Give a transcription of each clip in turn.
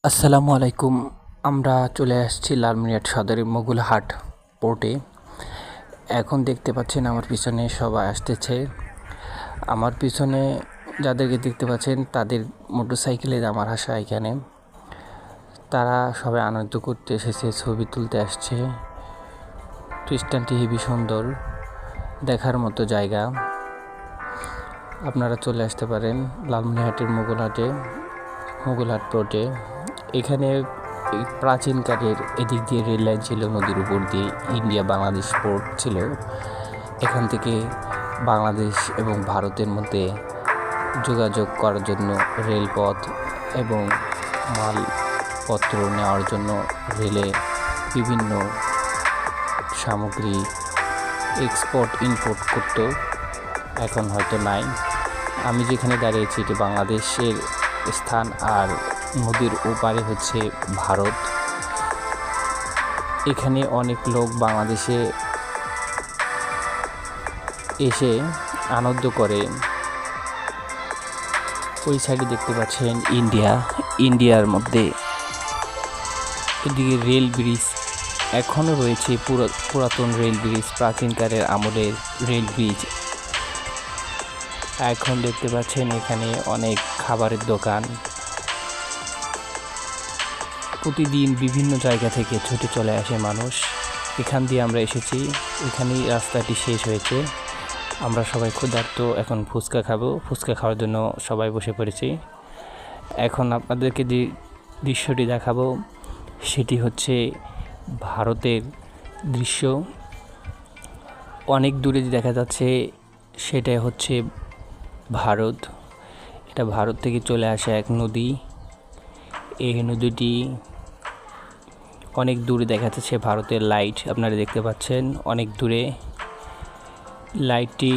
আসসালামু আলাইকুম। আমরা চলে আসছি লালমিয়াট সদরের মোগলহাট পোর্টে। এখন দেখতে পাচ্ছেন আমার পিছনে সবাই আসতেছে। আমার পিছনে যাদেরকে দেখতে পাচ্ছেন তাদের মোটরসাইকেলে আমার আসা এখানে। তারা সবাই আনন্দ করতে এসেছে, ছবি তুলতে আসছে। খ্রিস্টানটি হেবি সুন্দর, দেখার মতো জায়গা। আপনারা চলে আসতে পারেন লালমনিরহাটের মোগলহাট পোর্টে। এখানে প্রাচীনকালের এদিক দিয়ে রেল লাইন ছিল, নদীর উপর দিয়ে ইন্ডিয়া বাংলাদেশ পোর্ট ছিল। এখান থেকে বাংলাদেশ এবং ভারতের মধ্যে যোগাযোগ করার জন্য রেলপথ এবং মালপত্র নেওয়ার জন্য রেলে বিভিন্ন সামগ্রী এক্সপোর্ট ইম্পোর্ট করতো। এখন হয়তো নাই। আমি যেখানে দাঁড়িয়েছি এটি বাংলাদেশের স্থান, আর নদীর ওপারে হচ্ছে ভারত। এখানে অনেক লোক বাংলাদেশে এসে আনন্দ করে। ওই সাইডে দেখতে পাচ্ছেন ইন্ডিয়ার মধ্যে এদিকে রেল ব্রিজ এখনও রয়েছে, পুরাতন রেল ব্রিজ, প্রাচীনকালের আমলের রেল ব্রিজ। এখন দেখতে পাচ্ছেন এখানে অনেক খাবারের দোকান। প্রতিদিন বিভিন্ন জায়গা থেকে ছুটে চলে আসে মানুষ। এখান দিয়ে আমরা এসেছি, এখানেই রাস্তাটি শেষ হয়েছে। আমরা সবাই ক্ষুধার্ত, এখন ফুচকা খাবো। ফুচকা খাওয়ার জন্য সবাই বসে পড়েছি। এখন আপনাদেরকে যে দৃশ্যটি দেখাবো সেটি হচ্ছে ভারতের দৃশ্য। অনেক দূরে দেখা যাচ্ছে সেটা হচ্ছে ভারত। এটা ভারত থেকে চলে আসা এক নদী। এই নদীটি অনেক দূরে দেখা যাচ্ছে। ভারতের লাইট আপনারা দেখতে পাচ্ছেন অনেক দূরে, লাইটটি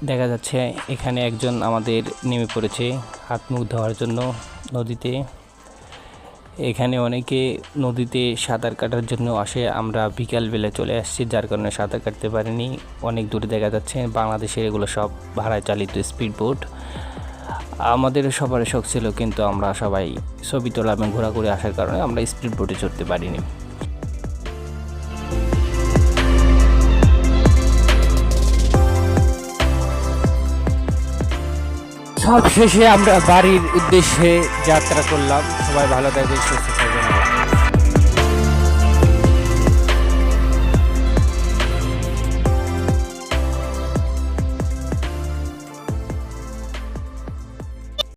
দেখা যাচ্ছে। এখানে একজন আমাদের নেমে পড়েছে হাত মুখ ধোয়ার জন্য নদীতে। এখানে অনেকে নদীতে সাঁতার কাটার জন্য আসে। আমরা বিকালবেলা চলে আসছি, যার কারণে সাঁতার কাটতে পারিনি। অনেক দূরে দেখা যাচ্ছে বাংলাদেশের এগুলো সব ভাড়ায় চালিত স্পিড বোট। আমাদের সবার শখ ছিল, কিন্তু আমরা সবাই ছবি তোলা এবং ঘোরাঘুরি আসার কারণে আমরা স্পিড বোটে চড়তে পারিনি। সব শেষে আমরা বাড়ির উদ্দেশ্যে যাত্রা করলাম। সবাই ভালো থাকবেন, সুস্থ থাকবেন।